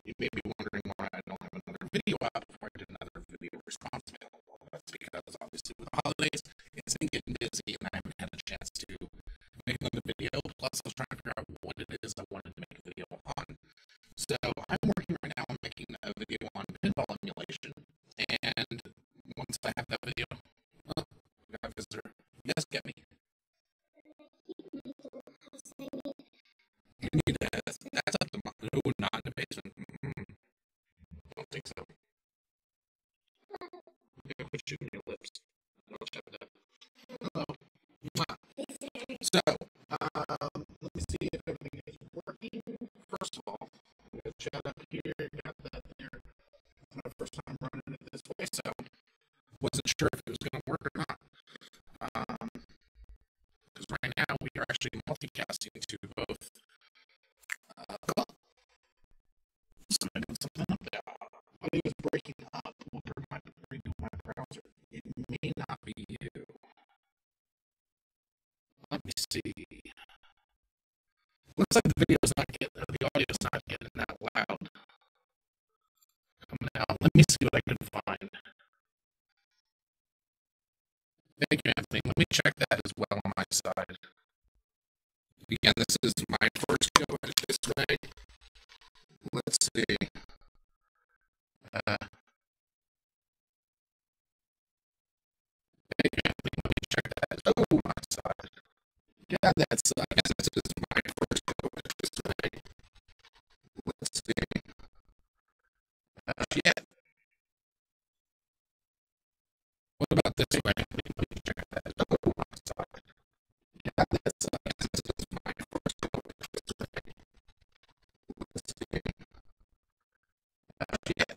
You may be wondering why I don't have another video out before I did another video response mail. Well, that's because obviously with the holidays, it's been getting busy and I haven't had a chance to make another video. Plus, I was trying to figure out what it is I wanted to make a video on. So I'm working right now on making a video on pinball emulation. And once I have that video, oh, we got a visitor. You guys get me? You need to, that's up to my, no, not in the basement. Don't think so. Yeah, put you in your lips. I'll check that. Hello. So, let me see if everything is working. First of all, I'm going to chat up here. Got that there. It's my first time running it this way, so wasn't sure if it was going to work or not. Because right now we are actually multicasting to both. Something up there. Audio is breaking up. We'll redo my browser. It may not be you. Let me see. Looks like the video's not getting, the audio's not getting that loud. Now, let me see what I can find. Thank you, Anthony. Let me check that as well on my side. Again, this is my first go at it this way. Let's see. Thank you, Anthony. Let me check that. Oh, my side. Yeah, that's, I guess this is my first go at it this way. Let's see. Yeah. What about this way? Let me check that. Oh, my side. Yeah, that's, I guess this is my first go at it this way. Let's see. Yeah.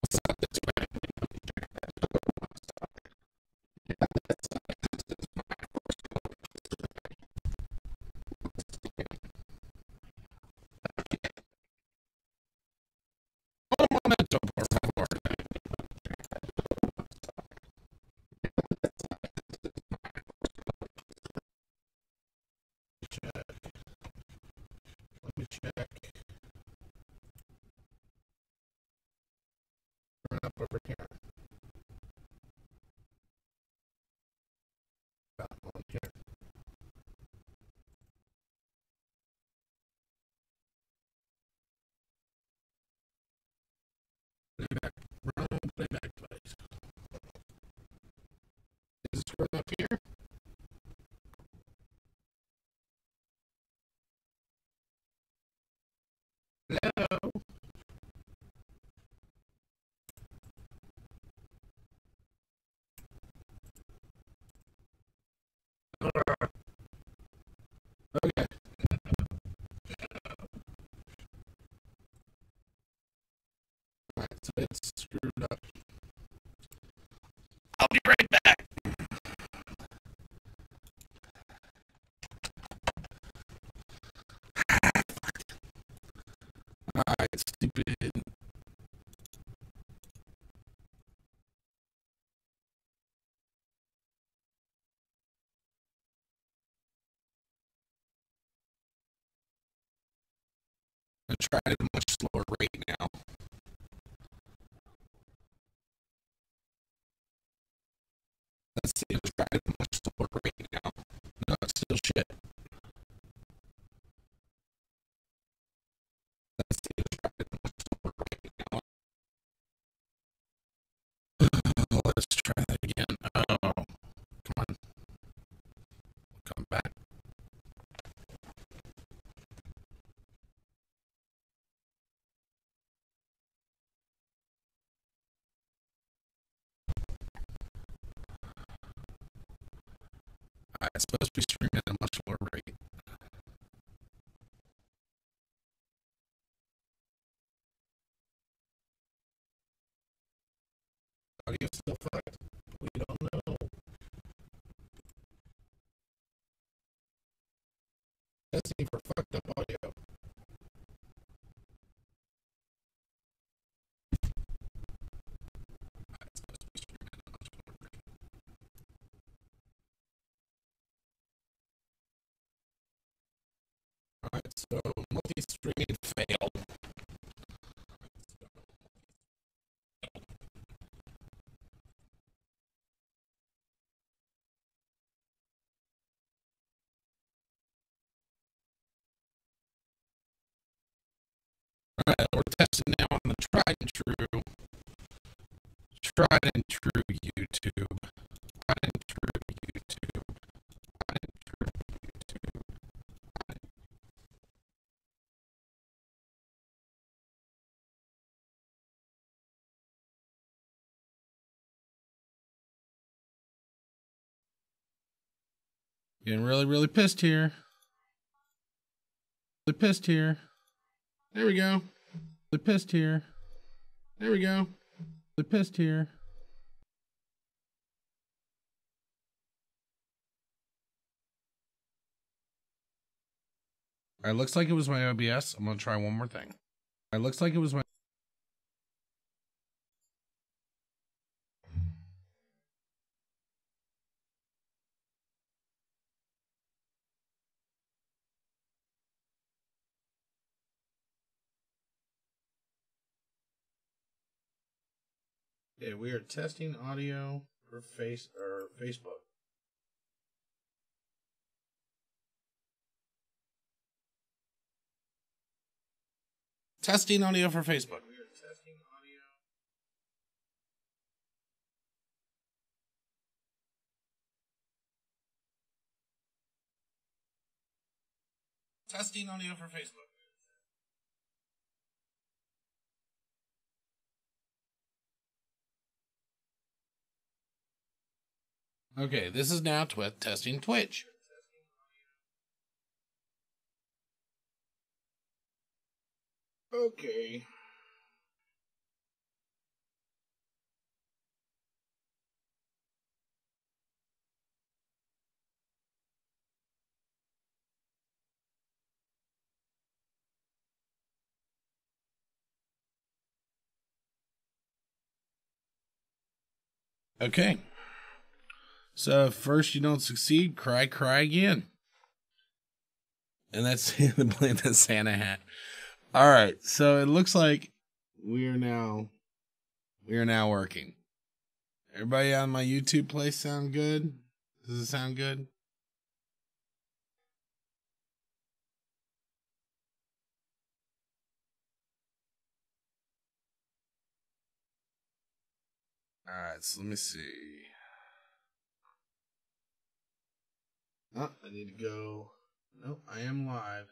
What's up this way? Let me check that. Oh, my side. Yeah, that's, I guess this is my first go at it this way. Let's see. Un momento, por favor. Let me check. Turn up over here. On here. Playback. Wrong playback place. Is it screwed up here? Hello? Okay. Alright, so it's screwed up. I'll be right back. Alright, stupid. I tried at a much slower rate now. Let's see, let's try it at a much slower rate now. No, it's still shit. Let's see, let's try it at a much slower rate now. Let's try that again. Oh, come on. Come back. It's supposed to be streaming at a much lower rate. Audio still fucked? We don't know. Testing for fucked up audio. It's supposed to be streaming at a much lower rate. Alright, so multi streaming failed. Alright, we're testing now on the tried and true YouTube. Tried and true YouTube. Tried and true YouTube. Getting really pissed here. Really pissed here. There we go. Really pissed here. There we go. Really pissed here. Alright, looks like it was my OBS. I'm gonna try one more thing. Alright, looks like it was my Yeah, we are testing audio for Facebook. Testing audio for Facebook. We are testing audio. Testing audio for Facebook. Okay, this is now testing Twitch. Okay. Okay. So if first you don't succeed, cry again. And that's the Santa hat. All right. So it looks like we are now working. Everybody on my YouTube place sound good? Does it sound good? All right, so let me see. Oh, I need to go. Nope, I am live.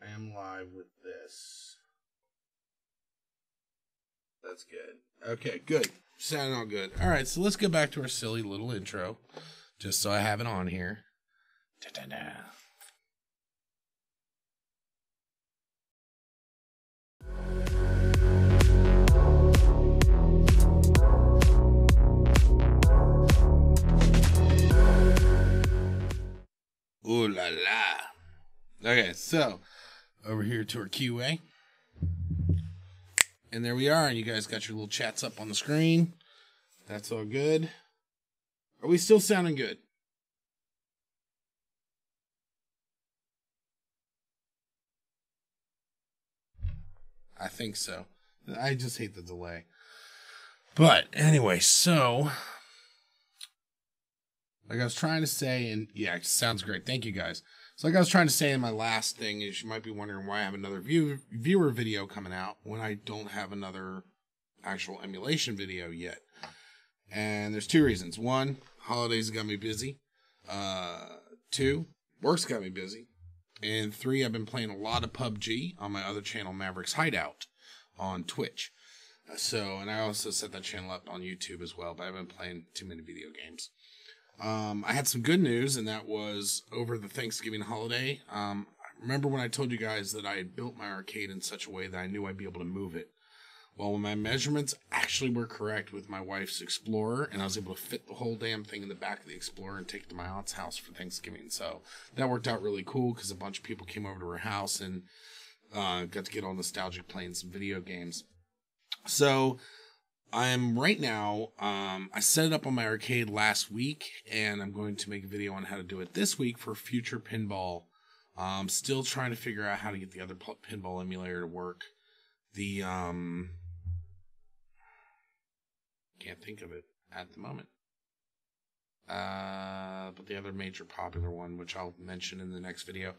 I am live with this. That's good. Okay, good. Sounding all good. All right, so let's go back to our silly little intro, just so I have it on here. Da-da-da. Ooh la la. Okay, so over here to our QA. And there we are. And you guys got your little chats up on the screen. That's all good. Are we still sounding good? I think so. I just hate the delay. But anyway, so like I was trying to say, and yeah, it sounds great. Thank you guys. So like I was trying to say in my last thing is you might be wondering why I have another viewer video coming out when I don't have another actual emulation video yet. And there's two reasons. One, holidays got me busy. Two, work's got me busy. And three, I've been playing a lot of PUBG on my other channel, Maverick's Hideout, on Twitch. And I also set that channel up on YouTube as well, but I've been playing too many video games. I had some good news, and that was over the Thanksgiving holiday. Remember when I told you guys that I had built my arcade in such a way that I knew I'd be able to move it? Well, my measurements actually were correct with my wife's Explorer, and I was able to fit the whole damn thing in the back of the Explorer and take it to my aunt's house for Thanksgiving. So that worked out really cool because a bunch of people came over to her house and got to get all nostalgic playing some video games. So I'm right now, I set it up on my arcade last week, and I'm going to make a video on how to do it this week for future pinball Still trying to figure out how to get the other pinball emulator to work. The can't think of it at the moment. But the other major popular one, which I'll mention in the next video.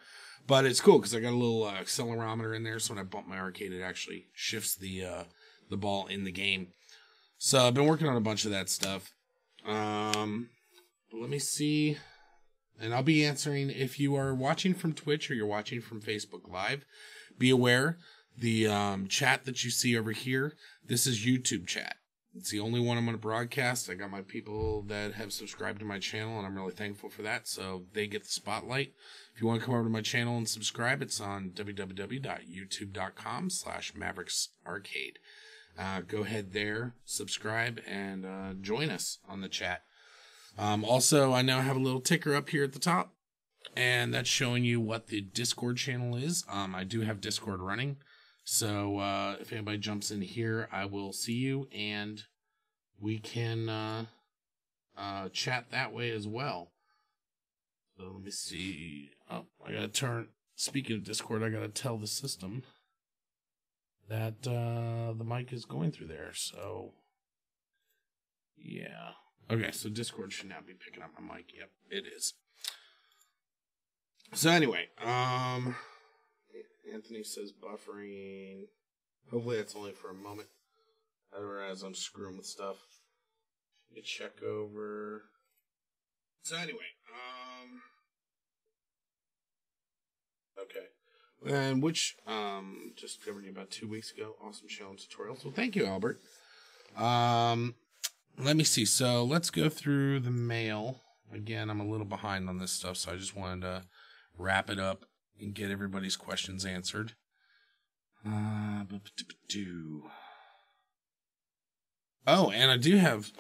But it's cool because I got a little accelerometer in there, so when I bump my arcade, it actually shifts the ball in the game. So I've been working on a bunch of that stuff. Let me see. And I'll be answering, if you are watching from Twitch or you're watching from Facebook Live, be aware, the chat that you see over here, this is YouTube chat. It's the only one I'm going to broadcast. I got my people that have subscribed to my channel, and I'm really thankful for that, so they get the spotlight. If you want to come over to my channel and subscribe, it's on www.youtube.com/mavericksarcade. Go ahead there, subscribe, and join us on the chat. Also, I now have a little ticker up here at the top, and that's showing you what the Discord channel is. I do have Discord running, so if anybody jumps in here, I will see you, and we can chat that way as well. So let me see. Oh, I gotta turn. Speaking of Discord, I gotta tell the system that the mic is going through there. So yeah. Okay, so Discord should now be picking up my mic. Yep, it is. So anyway, Anthony says buffering. Hopefully that's only for a moment. Otherwise, I'm screwing with stuff. Let me check over. So anyway, okay. And which, just covered you about 2 weeks ago. Awesome show and tutorial. So thank you, Albert. Let me see. So let's go through the mail. Again, I'm a little behind on this stuff, so I just wanted to wrap it up and get everybody's questions answered. Oh, and I do have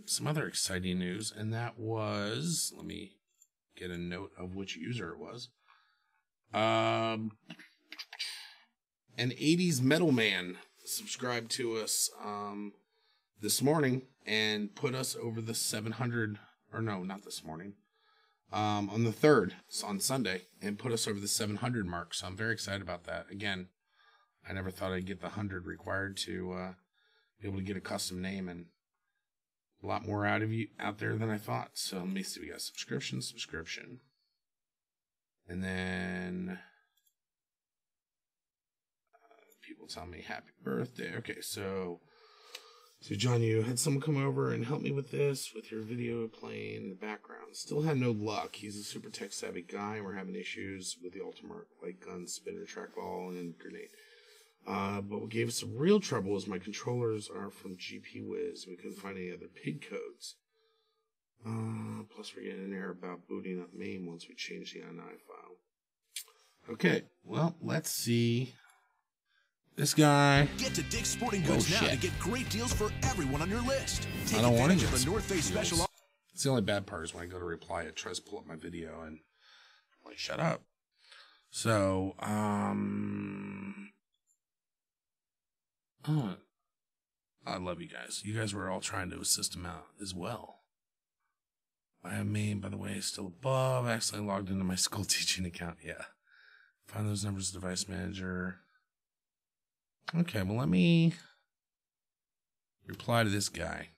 some other exciting news, and that was, let me get a note of which user it was. An 80s Metal Man subscribed to us this morning and put us over the 700, or no, not this morning, on the 3rd, so on Sunday, and put us over the 700 mark. So I'm very excited about that. Again, I never thought I'd get the 100 required to be able to get a custom name, and a lot more out there than I thought. So let me see. We got subscription, and then people tell me happy birthday. Okay, so John, you had someone come over and help me with this, with your video playing in the background. Still had no luck. He's a super tech savvy guy. We're having issues with the Ultimate light gun, spinner, trackball, and grenade. But what gave us some real trouble was my controllers are from GP Wiz. We couldn't find any other PID codes. Plus we're getting an error about booting up MAME once we change the INI file. Okay, well, let's see. This guy. Get to Dick's Sporting Goods now to get great deals for everyone on your list. I don't want to get the North Face special. It's the only bad part is when I go to reply, it tries to pull up my video and I'm like, shut up. So, I love you guys. You guys were all trying to assist him out as well. I mean, by the way, still above. I accidentally logged into my school teaching account. Yeah. Find those numbers, device manager. Okay, well, let me reply to this guy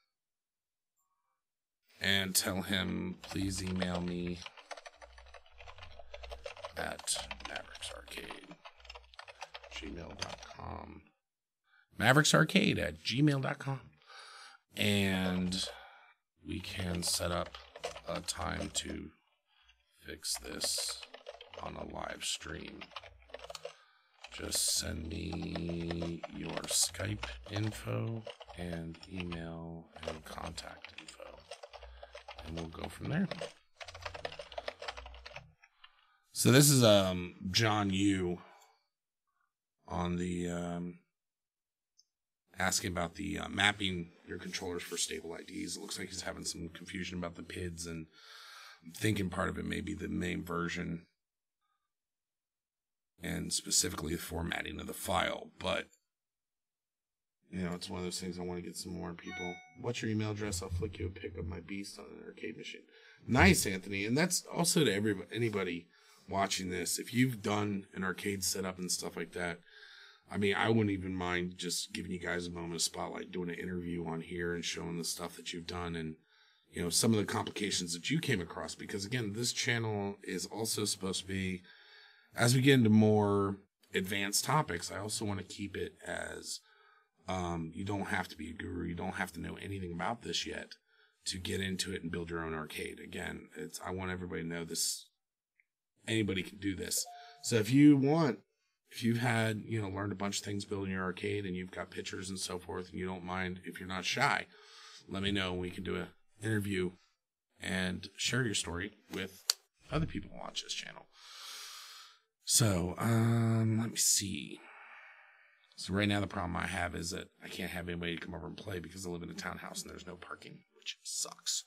and tell him, please email me at mavericksarcade@gmail.com. mavericksarcade@gmail.com. And we can set up a time to fix this on a live stream. Just send me your Skype info and email and contact info, and we'll go from there. So this is John Yu on the asking about the mapping your controllers for stable IDs. It looks like he's having some confusion about the PIDs, and I'm thinking part of it may be the main version and specifically the formatting of the file. But, you know, it's one of those things I want to get some more people. What's your email address? I'll flick you a pic of my beast on an arcade machine. Nice, Anthony. And that's also to anybody watching this, if you've done an arcade setup and stuff like that, I mean, I wouldn't even mind just giving you guys a moment of spotlight, doing an interview on here and showing the stuff that you've done and, you know, some of the complications that you came across. Because, again, this channel is also supposed to be, as we get into more advanced topics, I also want to keep it as, you don't have to be a guru. You don't have to know anything about this yet to get into it and build your own arcade. Again, I want everybody to know this. Anybody can do this. So if you've had, you know, learned a bunch of things building your arcade and you've got pictures and so forth, and you don't mind, if you're not shy, let me know and we can do an interview and share your story with other people who watch this channel. So, let me see. So right now the problem I have is that I can't have anybody come over and play because I live in a townhouse and there's no parking, which sucks.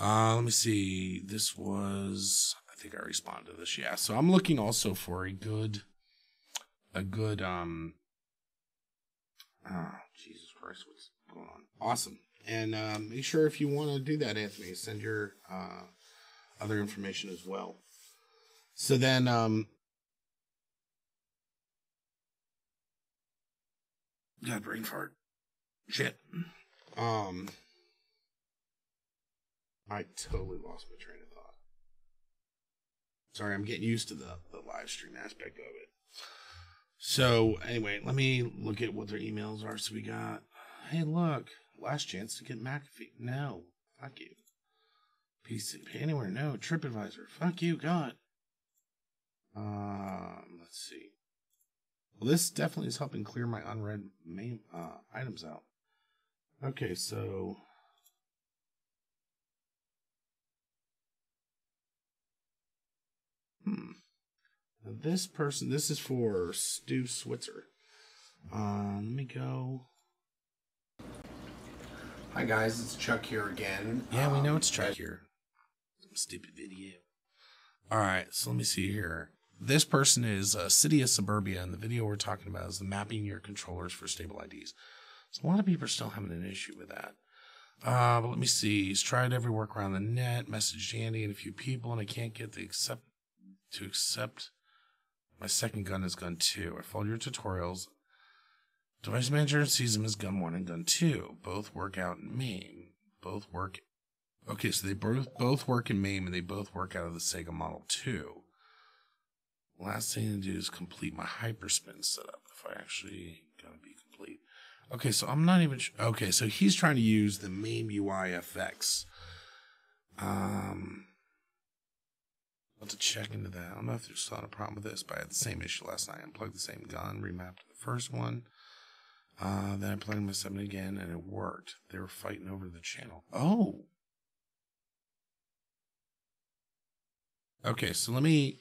Let me see. This was, I think I responded to this. Yeah. So I'm looking also for a good, oh, Jesus Christ, what's going on? Awesome. And make sure if you want to do that, Anthony, send your other information as well. So then, God, brain fart. Shit. I totally lost my train of thought. Sorry, I'm getting used to the live stream aspect of it. So, anyway, let me look at what their emails are. So we got, hey, look, last chance to get McAfee. No, fuck you. PC, pay anywhere, no. TripAdvisor, fuck you, God. Let's see. Well, this definitely is helping clear my unread main items out. Okay, so now this person, this is for Stu Switzer. Let me go. Hi guys, it's Chuck here again. Yeah, we know it's Chuck here. Stupid video. All right, so let me see here. This person is City of Suburbia, and the video we're talking about is the mapping your controllers for stable IDs. So a lot of people are still having an issue with that. But let me see. He's tried every work around the net, messaged Andy and a few people, and I can't get to accept my second gun as gun 2. I followed your tutorials. Device Manager sees them as gun 1 and gun 2. Both work out in MAME. Both work. Okay, so they both work in MAME, and they both work out of the Sega Model 2. Last thing to do is complete my hyperspin setup. If I actually gotta be complete. Okay, so I'm not even. Okay, so he's trying to use the MAME UI FX. I'll have to check into that. I don't know if there's not a problem with this, but I had the same issue last night. I unplugged the same gun, remapped the first one. Then I plugged my 7 again, and it worked. They were fighting over the channel. Oh. Okay, so let me.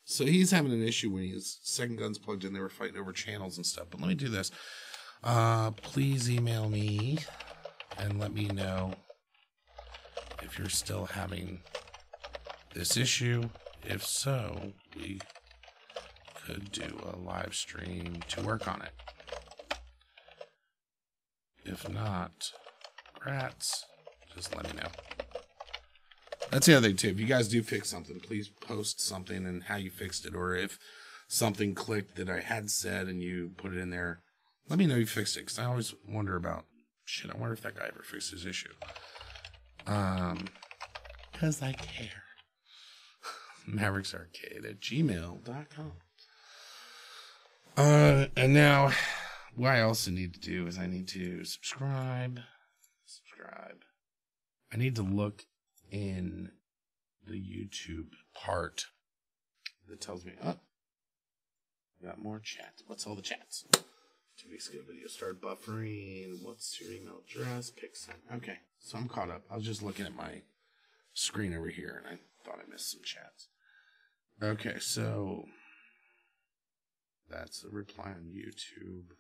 So he's having an issue when his second gun's plugged in. They were fighting over channels and stuff. But let me do this. Please email me and let me know if you're still having this issue. If so, we could do a live stream to work on it. If not, rats, just let me know. That's the other thing, too. If you guys do fix something, please post something and how you fixed it. Or if something clicked that I had said and you put it in there, let me know you fixed it. Because I always wonder about, shit, I wonder if that guy ever fixed his issue. Because I care. MavericksArcade@gmail.com. And now, what I also need to do is I need to subscribe. I need to look in the YouTube part that tells me, oh, got more chats. What's all the chats? 2 weeks ago, video started buffering. What's your email address? Pick send. Okay, so I'm caught up. I was just looking at my screen over here, and I thought I missed some chats. Okay, so that's a reply on YouTube.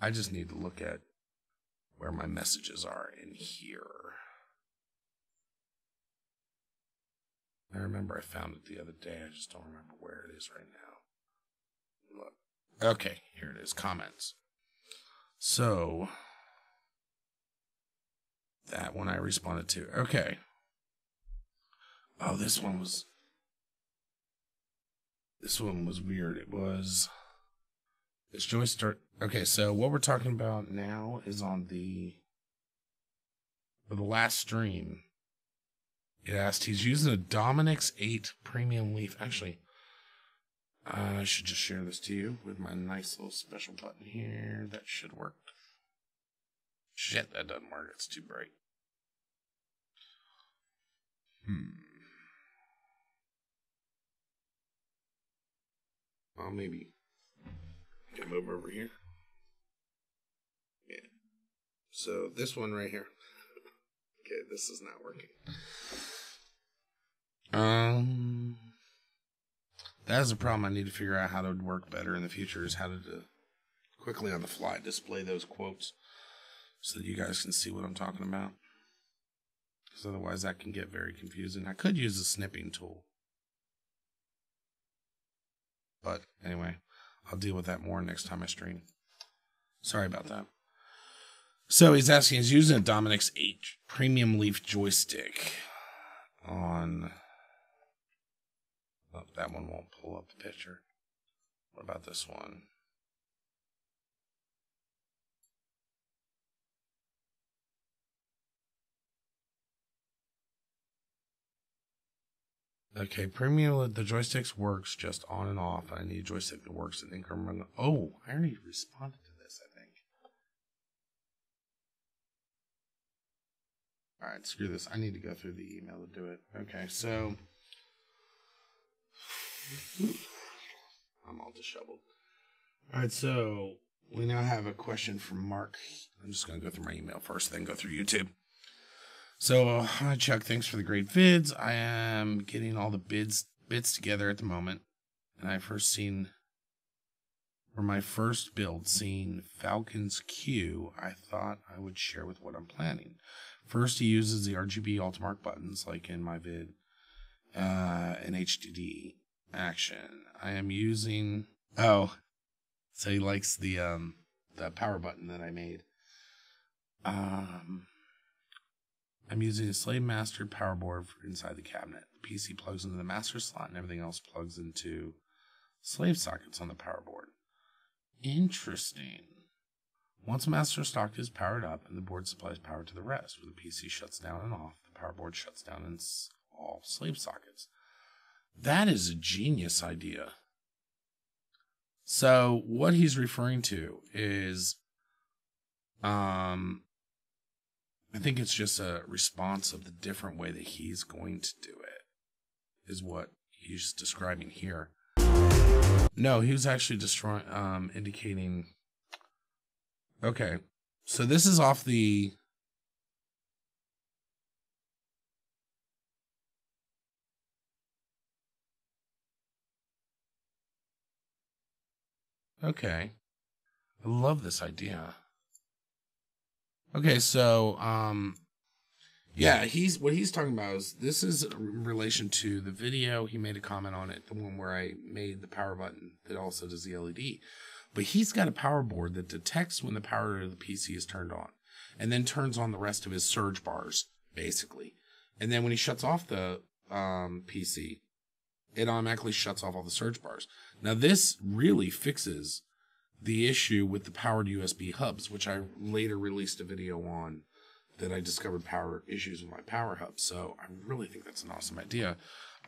I just need to look at where my messages are in here. I remember I found it the other day. I just don't remember where it is right now. Look. Okay, here it is. Comments. So, that one I responded to. Okay. Oh, this one was weird. It was this joystick. Okay, so what we're talking about now is on the last stream. It asked, he's using a Dominic's 8 premium leaf. Actually, I should just share this to you with my nice little special button here. That should work. Shit, that doesn't work. It's too bright. Well, maybe. Can I move over here? Yeah. So this one right here. Okay, this is not working. That is a problem I need to figure out how to work better in the future, is how to quickly on the fly display those quotes so that you guys can see what I'm talking about. Because otherwise that can get very confusing. I could use a snipping tool. But anyway, I'll deal with that more next time I stream. Sorry about that. So he's asking, he's using a Dominic's 8 premium leaf joystick on... Oh, that one won't pull up the picture. What about this one? Okay, premium, the joysticks works just on and off. I need a joystick that works in increment. Oh, I already responded to this, I think. Alright, screw this. I need to go through the email to do it. Okay, so... I'm all disheveled. Alright, so we now have a question from Mark. I'm just going to go through my email first, then go through YouTube. So, hi Chuck, thanks for the great vids. I am getting all the bits together at the moment. And I first seen, for my first build, seeing Falcon's Q, I thought I would share with what I'm planning. First, he uses the RGB Altimark buttons, like in my vid, and HDD action. I am using, so he likes the power button that I made. I'm using a Slave Master power board for inside the cabinet. The PC plugs into the master slot and everything else plugs into slave sockets on the power board. Interesting. Once master stock is powered up and the board supplies power to the rest, where the PC shuts down and off, the power board shuts down in all slave sockets. That is a genius idea. So what he's referring to is, I think it's just a response of the different way that he's going to do it, is what he's describing here. No, he was actually indicating. Okay, so this is off the. Okay, I love this idea. Okay, so yeah, what he's talking about is, this is in relation to the video. He made a comment on it, the one where I made the power button that also does the LED. But he's got a power board that detects when the power of the PC is turned on, and then turns on the rest of his surge bars, basically. And then when he shuts off the PC, it automatically shuts off all the surge bars. Now this really fixes the issue with the powered USB hubs, which I later released a video on, that I discovered power issues with my power hub. So I really think that's an awesome idea.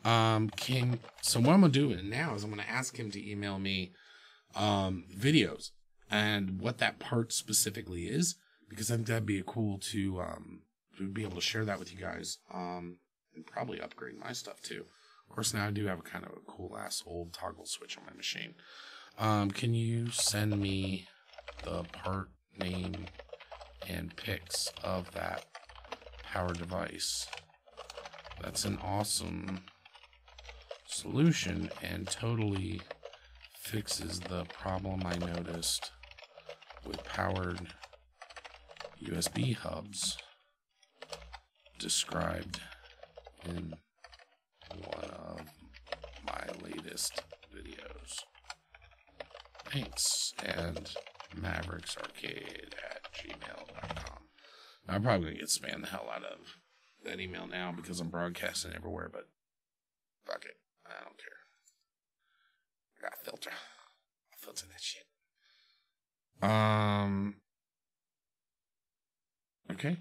So what I'm going to do now is I'm going to ask him to email me videos and what that part specifically is, because I think that'd be cool to be able to share that with you guys, and probably upgrade my stuff too. Of course, now I do have a kind of a cool ass old toggle switch on my machine. Can you send me the part name and pics of that power device? That's an awesome solution and totally fixes the problem I noticed with powered USB hubs described in one of my latest videos. Thanks, and mavericksarcade@gmail.com. I'm probably going to get spammed the hell out of that email now because I'm broadcasting everywhere, but Fuck it. I don't care. I got a filter. I'll filter that shit. Okay.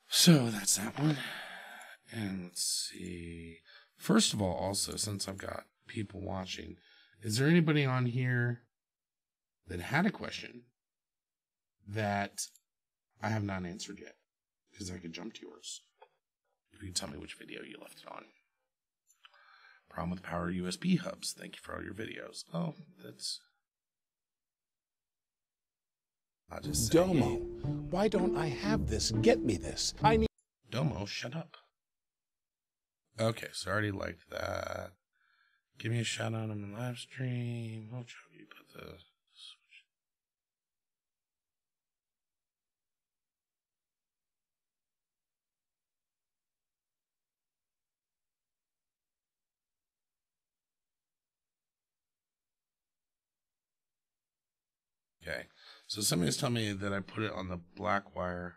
So that's that one. And let's see. First of all, also, since I've got people watching, is there anybody on here that had a question that I have not answered yet? Because I could jump to yours. You can tell me which video you left it on. Problem with power USB hubs. Thank you for all your videos. Oh, that's... I'll just say... Domo, why don't I have this? Get me this. I need... Domo, shut up. Okay, so I already liked that. Give me a shout out on the live stream. I'll try you put the switch. Okay, so somebody's telling me that I put it on the black wire.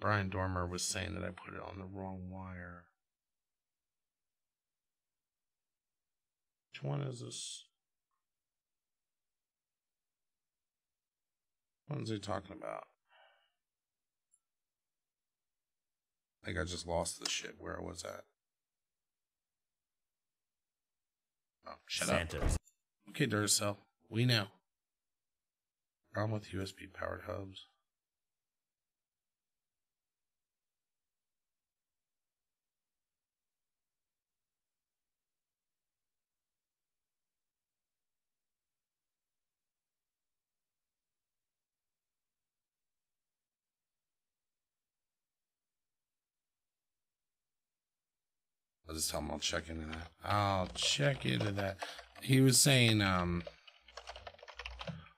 Brian Dormer was saying that I put it on the wrong wire. Which one is this? What is he talking about? I think I just lost the shit where I was at. Oh, shut up. Okay, Duracell. We know. Problem with USB powered hubs. I'll just tell him I'll check into that. I'll check into that. He was saying,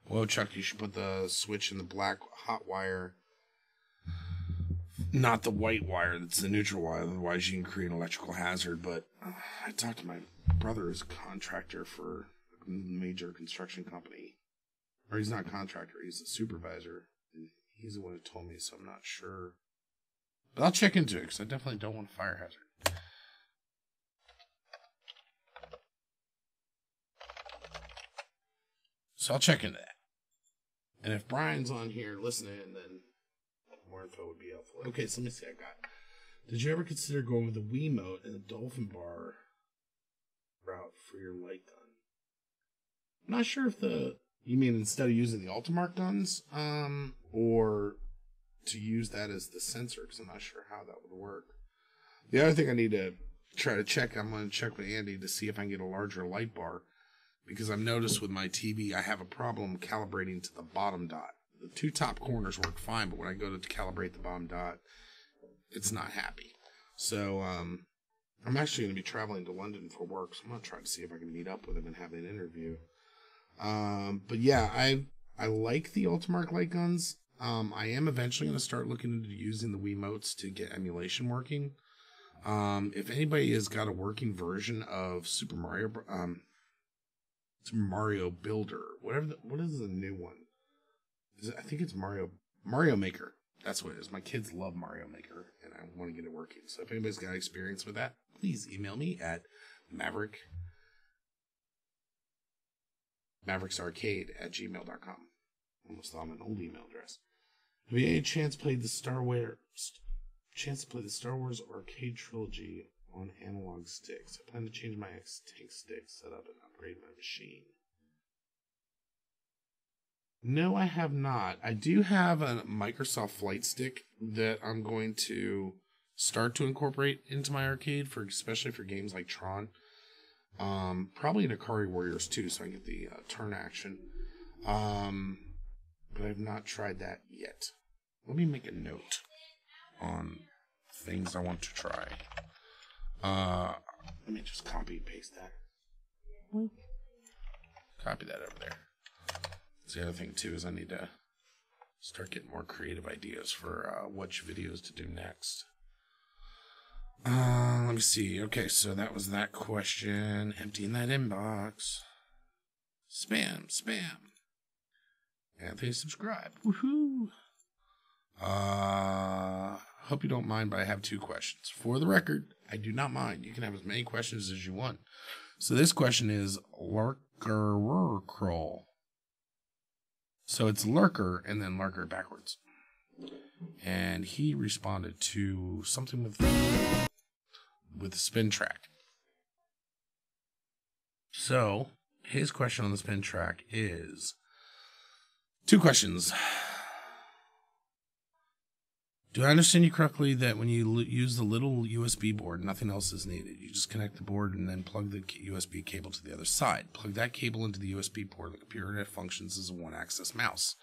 whoa, Chuck, you should put the switch in the black hot wire, not the white wire. That's the neutral wire. Otherwise, you can create an electrical hazard. But I talked to my brother, who's a contractor for a major construction company. Or he's not a contractor, he's a supervisor. And he's the one who told me, so I'm not sure. But I'll check into it, because I definitely don't want a fire hazard. So I'll check into that. And if Brian's on here listening, then more info would be helpful. Okay, so let me see. I got. Did you ever consider going with the Wiimote and the Dolphin Bar route for your light gun? I'm not sure if you mean instead of using the Ultimark guns, or to use that as the sensor, because I'm not sure how that would work. The other thing I need to try to check, I'm going to check with Andy to see if I can get a larger light bar. Because I've noticed with my TV, I have a problem calibrating to the bottom dot. The two top corners work fine, but when I go to calibrate the bottom dot, it's not happy. So I'm actually going to be traveling to London for work, so I'm going to try to see if I can meet up with him and have an interview. But yeah, I like the Ultimark light guns. I am eventually going to start looking into using the Wiimotes to get emulation working. If anybody has got a working version of Super Mario Builder, what is the new one? I think it's Mario Maker. That's what it is. My kids love Mario Maker, and I want to get it working. So if anybody's got experience with that, please email me at mavericksarcade@gmail.com. Almost thought I'm an old email address. Have you any chance to play the Star Wars arcade trilogy on analog sticks? I plan to change my X-Tank stick setup and upgrade my machine. No, I have not. I do have a Microsoft Flight Stick that I'm going to start to incorporate into my arcade, especially for games like Tron. Probably in Akari Warriors too, so I can get the turn action. But I've not tried that yet. Let me make a note on things I want to try. Let me just copy and paste that. Copy that over there. So the other thing too is I need to start getting more creative ideas for which videos to do next. Let me see. Okay, so that was that question. Emptying that inbox. Spam. Anthony, subscribe. Woohoo! Hope you don't mind, but I have 2 questions. For the record, I do not mind. You can have as many questions as you want. So this question is Lurker Kroll. So it's Lurker and then Lurker backwards. And he responded to something with the spin track. So his question on the spin track is 2 questions. Do I understand you correctly that when you use the little USB board, nothing else is needed? You just connect the board and then plug the USB cable to the other side. Plug that cable into the USB port. The computer functions as a one-axis mouse.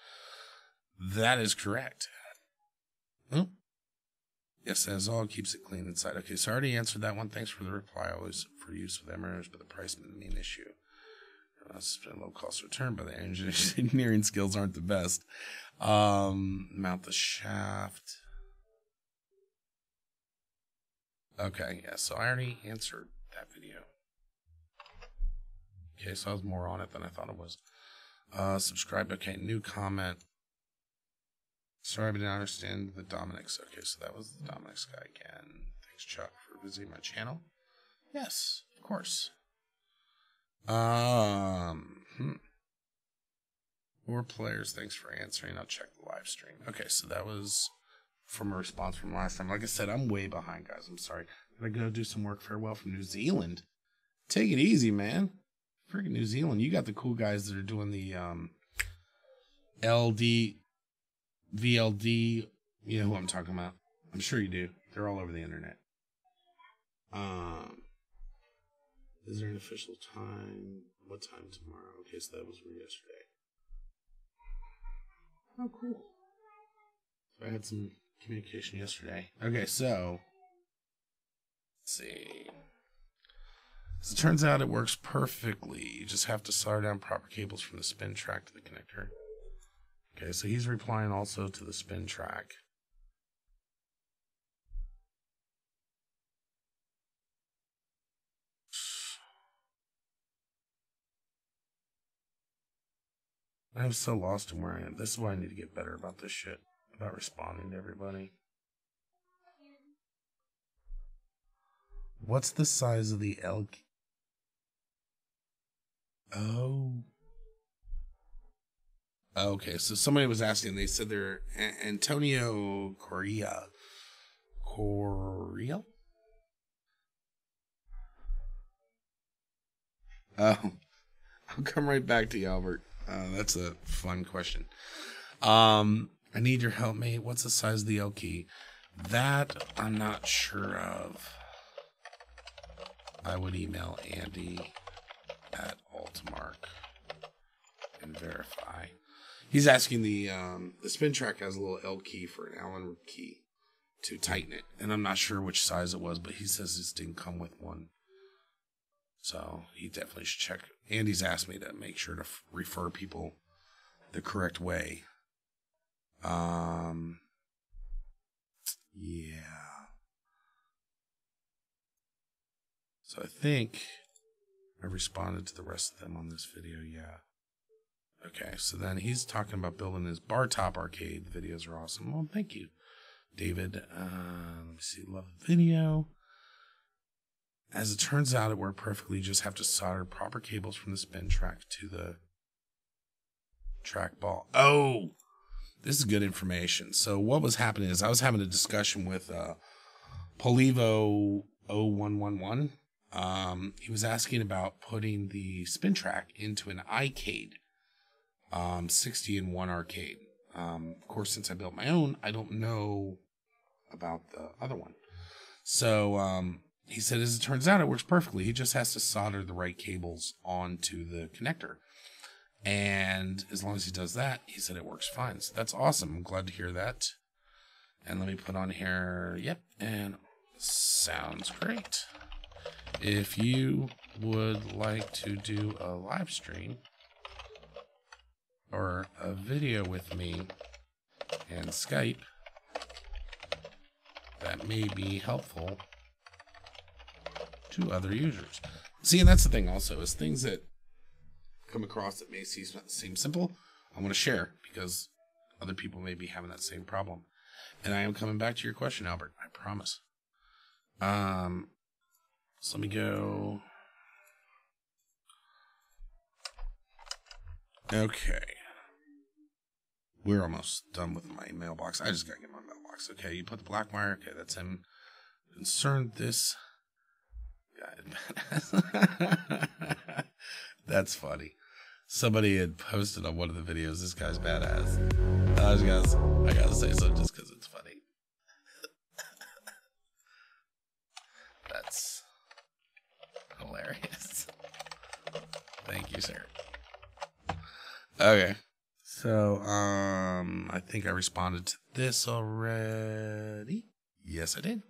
That is correct. Oh. Yes, as all, keeps it clean inside. Okay, so I already answered that one. Thanks for the reply. Always for use with emirers, but the price may be an issue. It's been low cost return, but the engineering skills aren't the best. Mount the shaft. Okay, yeah, so I already answered that video. Okay, so I was more on it than I thought it was. Subscribe. Okay, new comment. Sorry, I didn't understand the Dominic's. Okay, so that was the Dominic's guy again. Thanks, Chuck, for visiting my channel. Yes, of course. 4 players. Thanks for answering. I'll check the live stream. Okay, so that was from a response from last time. Like I said, I'm way behind, guys. I'm sorry. Gotta go do some work. Farewell from New Zealand. Take it easy, man. Freaking New Zealand. You got the cool guys that are doing the LD, VLD. You know who I'm talking about. I'm sure you do. They're all over the internet. Is there an official time? What time tomorrow? Okay, so that was from yesterday. Oh, cool. So I had some communication yesterday. Okay, so let's see. As it turns out, it works perfectly. You just have to solder down proper cables from the spin track to the connector. Okay, so he's replying also to the spin track. I'm so lost in where I am. This is why I need to get better about this shit. About responding to everybody. What's the size of the L? Oh. Okay, so somebody was asking. They said they're Antonio Correa. Correa? Oh. I'll come right back to you, Albert. That's a fun question. I need your help, mate. What's the size of the L key? That I'm not sure of. I would email Andy at Altmark and verify. He's asking the spin track has a little L key for an Allen key to tighten it, and I'm not sure which size it was, but he says this didn't come with one. So he definitely should check. Andy's asked me to make sure to refer people the correct way. Yeah. So I think I responded to the rest of them on this video. Yeah. Okay. So then he's talking about building his bar top arcade. The videos are awesome. Well, thank you, David. Let me see. Love the video. As it turns out, it worked perfectly. You just have to solder proper cables from the spin track to the track ball. Oh, this is good information. So what was happening is I was having a discussion with Polivo 0111. He was asking about putting the spin track into an iCade, 60-in-1 arcade. Of course, since I built my own, I don't know about the other one. So he said, as it turns out, it works perfectly. He just has to solder the right cables onto the connector. And as long as he does that, he said it works fine. So that's awesome. I'm glad to hear that. And let me put on here, yep, and sounds great. If you would like to do a live stream or a video with me and Skype, that may be helpful to other users. See, and that's the thing also, is things that come across that may seem simple, I want to share because other people may be having that same problem. And I am coming back to your question, Albert. I promise. So let me go. Okay. We're almost done with my mailbox. I just gotta get my mailbox. Okay, you put the black wire. Okay, that's him. Concerned this guy. That's funny. Somebody had posted on one of the videos, this guy's badass. I gotta say so just because it's funny. That's hilarious. Thank you, sir. Okay. So, I think I responded to this already. Yes, I did.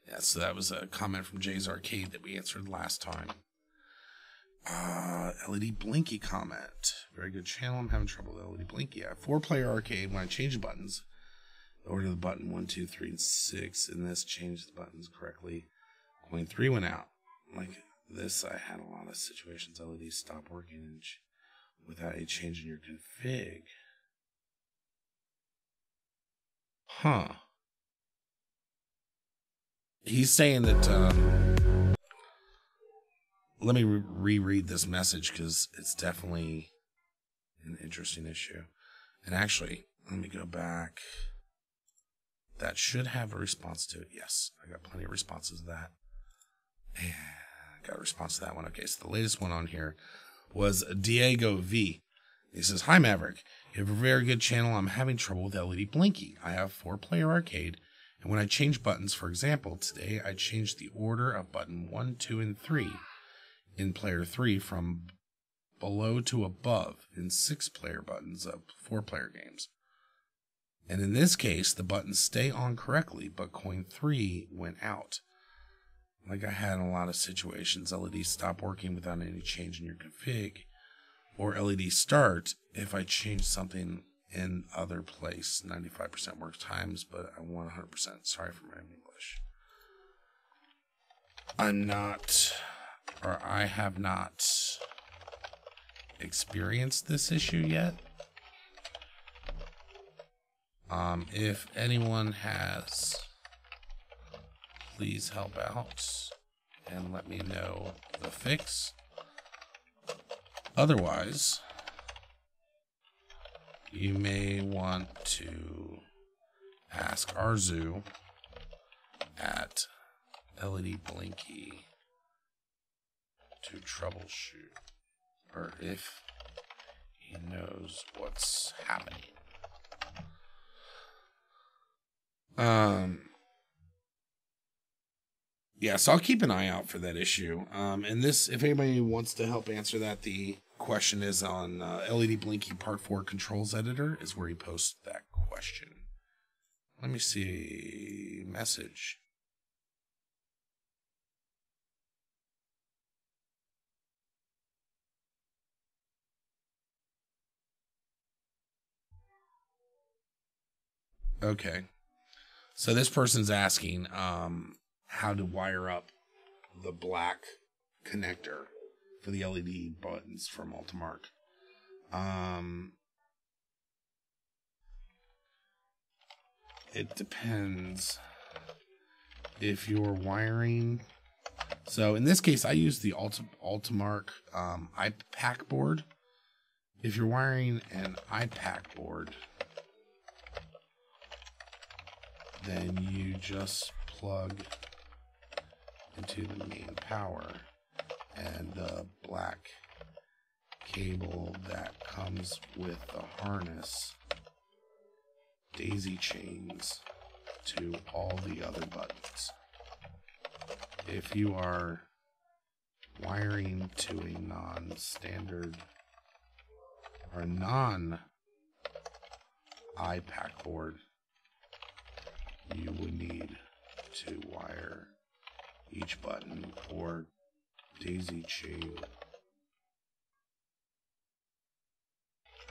Yeah, so that was a comment from Jay's Arcade that we answered last time. LED Blinky comment. Very good channel. I'm having trouble with LED Blinky. I have 4-player arcade. When I change buttons, order the button 1, 2, 3, and 6, and this changed the buttons correctly. Coin 3 went out. Like this, I had a lot of situations. LEDs stopped working without a change in your config. Huh. He's saying that, let me reread this message because it's definitely an interesting issue. And actually, let me go back. That should have a response to it. Yes, I got plenty of responses to that. And I got a response to that one. Okay, so the latest one on here was Diego V. He says, "Hi, Maverick. You have a very good channel. I'm having trouble with LED Blinky. I have 4-player arcade. And when I change buttons, for example, today I changed the order of button 1, 2, and 3 in player 3 from below to above in 6-player buttons of 4-player games. And in this case, the buttons stay on correctly, but coin 3 went out. Like I had in a lot of situations, LEDs stop working without any change in your config, or LED start if I change something in other place. 95% work times, but I want 100%. Sorry for my English. I have not experienced this issue yet. If anyone has, please help out and let me know the fix. Otherwise, you may want to ask Arzu at LED Blinky to troubleshoot, or if he knows what's happening. Yeah, so I'll keep an eye out for that issue. And this, if anybody wants to help answer that, the question is on LED Blinky Part 4 Controls Editor is where he posts that question. Let me see. Message. Okay. So this person's asking how to wire up the black connector for the LED buttons from Ultimark. It depends if you're wiring. So in this case, I use the Ultimark iPack board. If you're wiring an iPack board, then you just plug into the main power, and the black cable that comes with the harness daisy chains to all the other buttons. If you are wiring to a non-standard or non-iPack board, you would need to wire each button or daisy chain.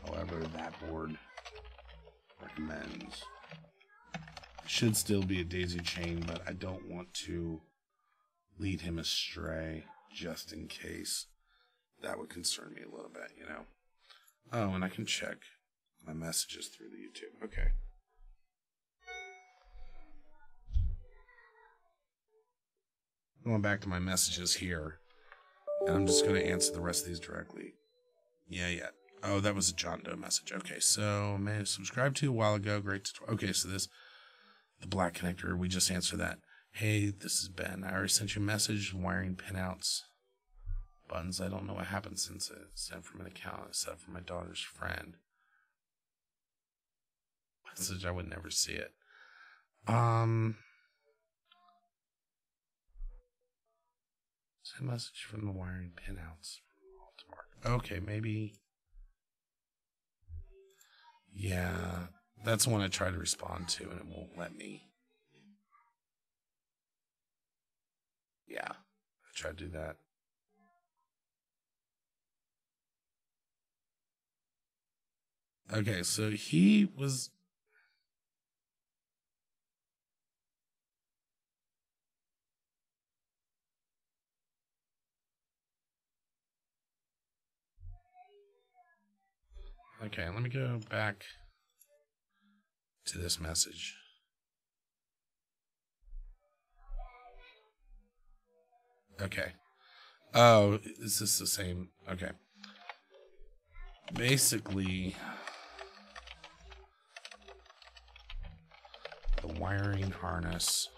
However, that board recommends. It should still be a daisy chain, but I don't want to lead him astray just in case. that would concern me a little bit, you know. Oh, and I can check my messages through the YouTube. Okay. Going back to my messages here, and I'm just going to answer the rest of these directly. Yeah. Oh, that was a John Doe message. Okay, so may have subscribed to a while ago. Great tutorial. Okay, so this, the black connector, we just answered that. Hey, this is Ben. I already sent you a message. Wiring pinouts. Buttons. I don't know what happened since it's sent from an account. I set up for my daughter's friend. Message. I would never see it. Send a message from the wiring pinouts. Okay, maybe. Yeah, that's the one I tried to respond to, and it won't let me. Yeah, I tried to do that. Okay, so he was. Okay, let me go back to this message. Okay. Oh, is this the same? Okay. Basically, the wiring harness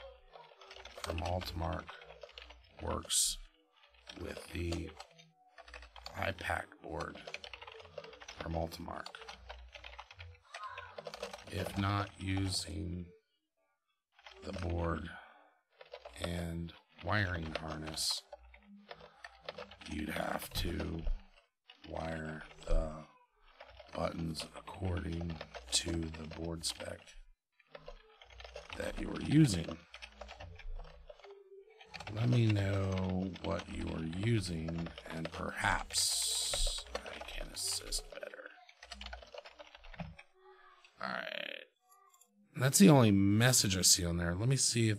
from Altamark works with the iPack board from Altamark. If not using the board and wiring harness, you'd have to wire the buttons according to the board spec that you are using. Let me know what you are using, and perhaps I can assist better. Alright. That's the only message I see on there. Let me see if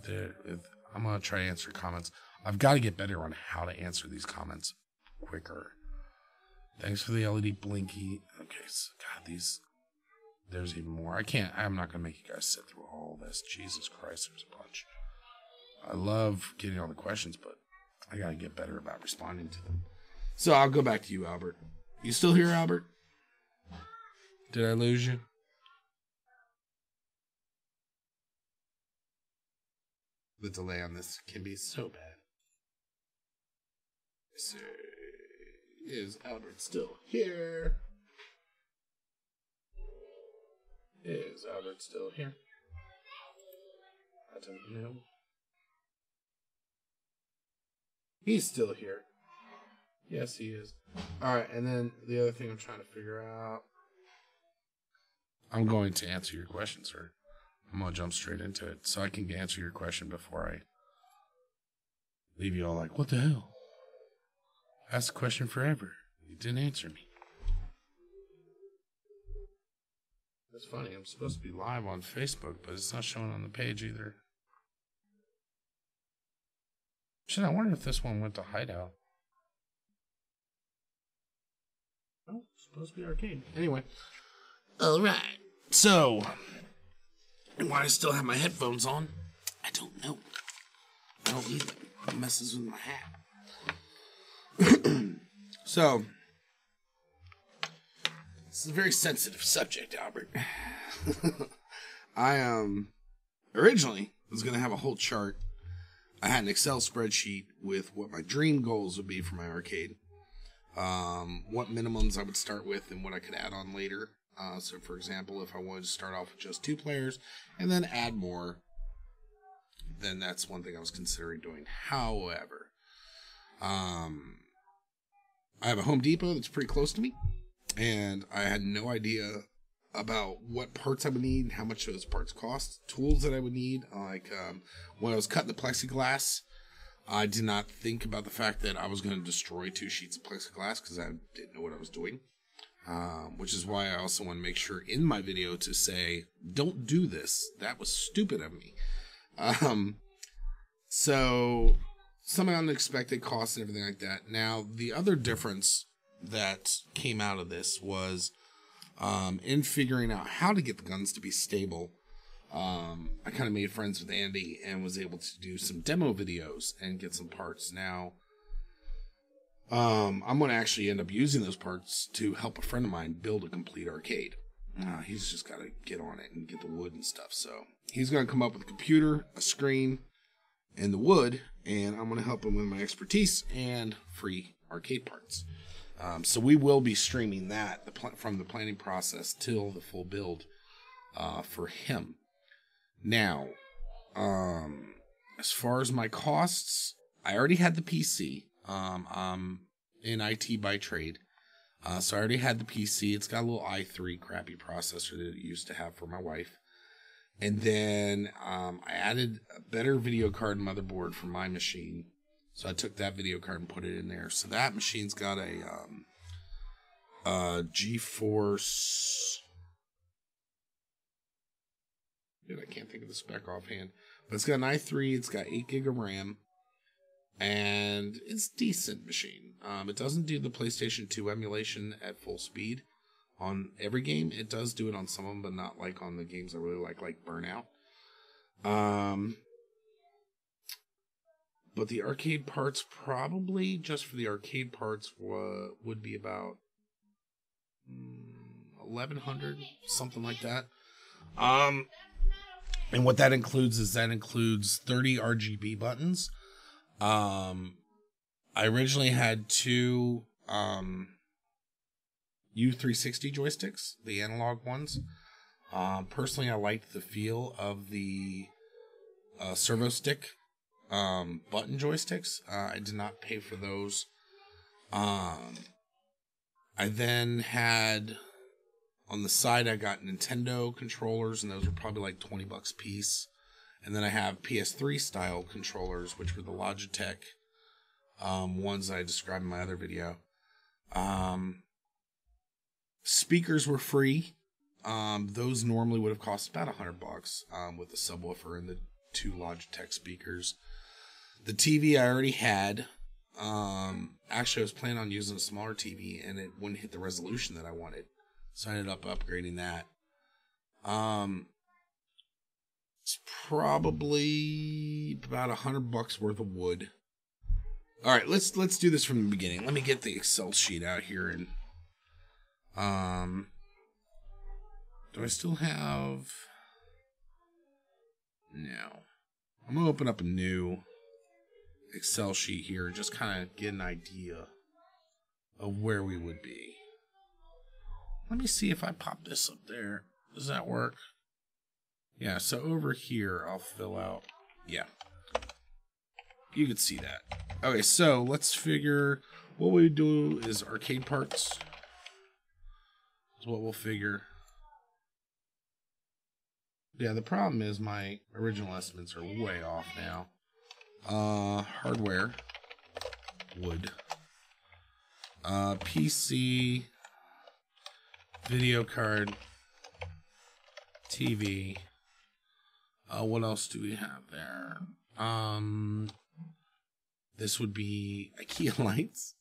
I'm going to try to answer comments. I've got to get better on how to answer these comments quicker. Thanks for the LED blinky. Okay, so God, there's even more. I'm not going to make you guys sit through all this. Jesus Christ, there's a bunch. I love getting all the questions, but I got to get better about responding to them. So I'll go back to you, Albert. You still here, Albert? Did I lose you? The delay on this can be so bad. So, is Albert still here? Is Albert still here? I don't know. He's still here. Yes, he is. Alright, and then the other thing I'm trying to figure out. I'm going to answer your question, sir. I'm going to jump straight into it so I can answer your question before I leave you all like, what the hell? Ask the question forever. You didn't answer me. That's funny. I'm supposed to be live on Facebook, but it's not showing on the page either. Shit, I wonder if this one went to Hideout. Oh, it's supposed to be arcade. Anyway. Alright. So, why I still have my headphones on, I don't know. I don't need them. It messes with my hat. So, this is a very sensitive subject, Albert. I originally was going to have a whole chart. I had an Excel spreadsheet with what my dream goals would be for my arcade. What minimums I would start with and what I could add on later. So, for example, if I wanted to start off with just 2 players and then add more, then that's one thing I was considering doing. However, I have a Home Depot that's pretty close to me, and I had no idea about what parts I would need, how much those parts cost, tools that I would need. Like when I was cutting the plexiglass, I did not think about the fact that I was going to destroy 2 sheets of plexiglass because I didn't know what I was doing. Which is why I also want to make sure in my video to say, don't do this. That was stupid of me. So some unexpected costs and everything like that. Now, the other difference that came out of this was in figuring out how to get the guns to be stable. I kind of made friends with Andy and was able to do some demo videos and get some parts. Now, I'm going to actually end up using those parts to help a friend of mine build a complete arcade. He's just got to get on it and get the wood and stuff. So he's going to come up with a computer, a screen, and the wood, and I'm going to help him with my expertise and free arcade parts. So we will be streaming that from the planning process till the full build for him. Now, as far as my costs, I already had the PC. I'm in IT by trade. So I already had the PC. It's got a little i3 crappy processor that it used to have for my wife. And then I added a better video card and motherboard for my machine. So I took that video card and put it in there. So that machine's got a GeForce. Dude, I can't think of the spec offhand. But it's got an i3. It's got 8 gig of RAM. And it's a decent machine. It doesn't do the PlayStation 2 emulation at full speed on every game. It does do it on some of them, but not like on the games I really like Burnout. But the arcade parts, probably just for the arcade parts, would be about 1,100, something like that. And what that includes is 30 RGB buttons. I originally had 2 U360 joysticks, the analog ones. Personally, I liked the feel of the servo stick button joysticks. I did not pay for those. I then had, on the side, I got Nintendo controllers, and those were probably like $20 a piece. And then I have PS3 style controllers, which were the Logitech ones that I described in my other video. Speakers were free. Those normally would have cost about $100 with the subwoofer and the 2 Logitech speakers. The TV I already had. Actually, I was planning on using a smaller TV, and it wouldn't hit the resolution that I wanted. So I ended up upgrading that. It's probably about $100 worth of wood. All right, let's do this from the beginning. Let me get the Excel sheet out here and do I still have? No. I'm gonna open up a new Excel sheet here and just kind of get an idea of where we would be. Let me see if I pop this up there. Does that work? Yeah, so over here, I'll fill out. Yeah. You can see that. Okay, so let's figure. What we do is arcade parts. Is what we'll figure. Yeah, the problem is my original estimates are way off now. Hardware. Wood. PC. Video card. TV. What else do we have there? This would be IKEA lights.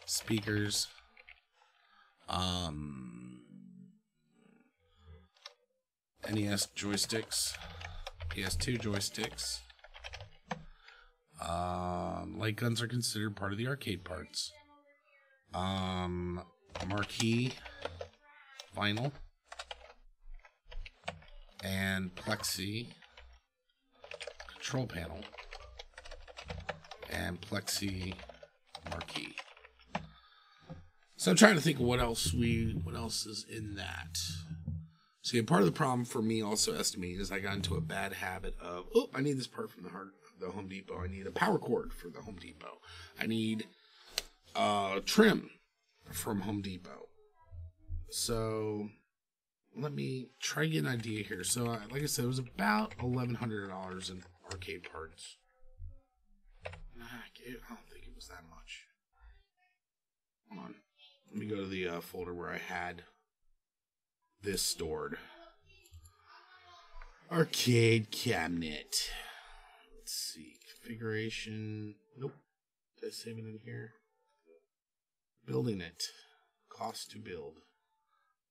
Speakers. NES joysticks. PS2 joysticks. Light guns are considered part of the arcade parts. Marquee. Vinyl. And plexi control panel and plexi marquee. So I'm trying to think of what else is in that. See, a part of the problem for me also estimating is I got into a bad habit of, I need this part from the Home Depot. I need a power cord for the Home Depot. I need trim from Home Depot. So let me try to get an idea here. So, like I said, it was about $1,100 in arcade parts. I don't think it was that much. Hold on. Let me go to the folder where I had this stored. Arcade cabinet. Let's see. Configuration. Nope. Did I save it in here? Building it. Cost to build.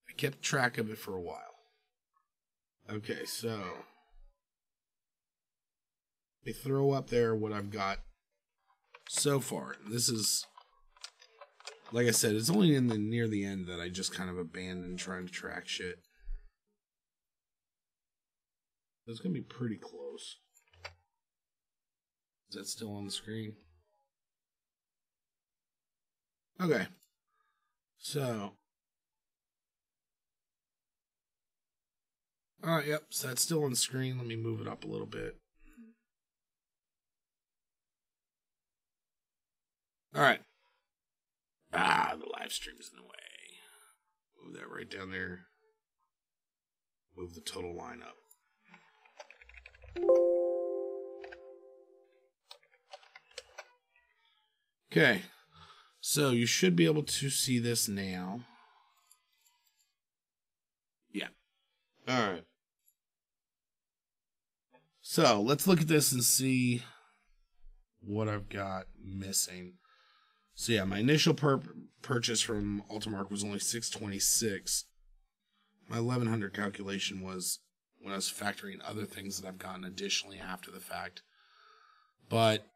I kept track of it for a while. Okay, so let me throw up there what I've got so far. This is, like I said, it's only near the end that I just kind of abandoned trying to track shit. It's going to be pretty close. Is that still on the screen? Okay. So. Alright, yep. So that's still on the screen. Let me move it up a little bit. Alright. The live stream's in the way. Move that right down there. Move the total line up. Okay, so you should be able to see this now. Yeah. All right. So let's look at this and see what I've got missing. So yeah, my initial purchase from Ultimark was only $626. My 1100 calculation was when I was factoring other things that I've gotten additionally after the fact. But